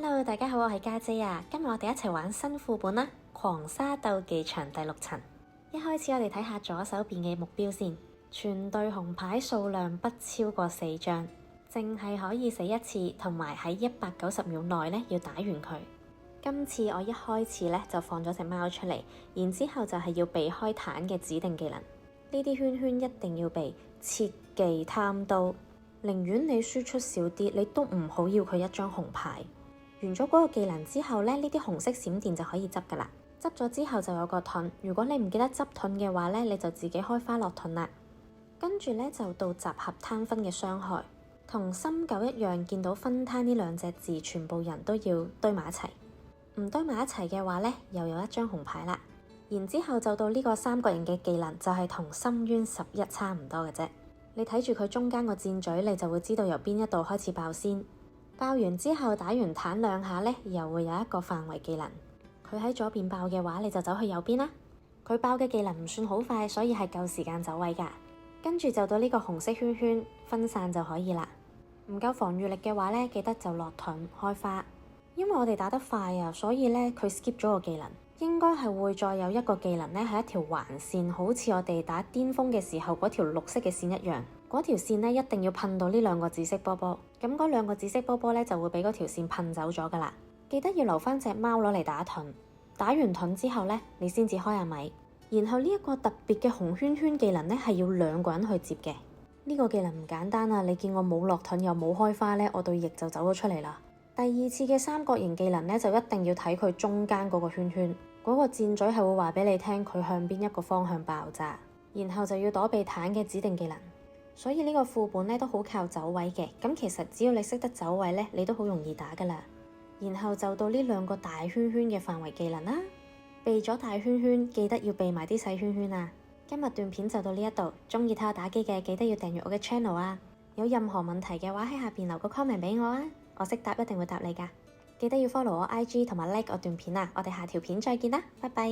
Hello，大家好，我係家姐啊。今日我哋一齊玩新副本啦，《狂沙鬥技場》第6層。一開始我哋睇下左手邊嘅目標先，全隊紅牌數量不超過4張，淨係可以死一次，同埋喺190秒內呢要打完佢。今次我一開始呢就放咗隻貓出嚟，然之後就係要避開彈嘅指定技能。呢啲圈圈一定要避，切忌貪刀。寧願你輸出少啲，你都唔好要佢一張紅牌。完咗嗰個技能之後呢，呢啲紅色閃電就可以執噶啦。執咗之後就有個盾，如果你唔記得執盾嘅話呢，你就自己開花落盾啦。跟住呢，就到集合攤分嘅傷害，同深九一樣，見到分攤呢兩隻字，全部人都要堆埋一齊。唔堆埋一齊嘅話呢，又有一張紅牌啦。然之後就到呢個3角形嘅技能，就係同深淵11差唔多嘅啫。你睇住佢中間個箭嘴，你就會知道由邊一度開始爆先。爆完之後打完彈2下呢，又會有一個範圍技能。佢喺左邊爆嘅話，你就走去右邊啦。佢爆嘅技能唔算好快，所以係夠時間走位噶。跟住就到呢個紅色圈圈分散就可以啦。唔夠防禦力嘅話呢，記得就落盾開花。因為我哋打得快啊，所以呢，佢 skip 咗個技能。應該係會再有一個技能呢，係一條橫線，好似我哋打巔峰嘅時候嗰條綠色嘅線一樣。嗰條線呢，一定要噴到呢2個紫色波波，咁嗰2個紫色波波呢，就會俾嗰條線噴走咗噶啦。記得要留翻隻貓攞嚟打盾，打完盾之後呢，你先至開阿米。然後呢一個特別嘅紅圈圈技能呢，係要2個人去接嘅。呢個技能唔簡單啊！你見我冇落盾又冇開花呢，我對翼就走咗出嚟啦。第2次嘅3角形技能呢，就一定要睇佢中間嗰個圈圈，嗰個箭嘴係會話俾你聽佢向邊一個方向爆炸，然後就要躲避彈嘅指定技能。所以呢個副本呢都好靠走位嘅，咁其實只要你識得走位呢，你都好容易打噶啦。然後就到呢2個大圈圈嘅範圍技能啦，避咗大圈圈，記得要避埋啲細圈圈啊。今日段片就到呢一度，中意睇我打機嘅記得要訂閱我嘅 channel 啊。有任何問題嘅話喺下邊留個 comment 俾我啊，我識答一定會答你噶。記得要 follow 我 IG 同埋 like 我段片啊，我哋下條片再見啦，拜拜。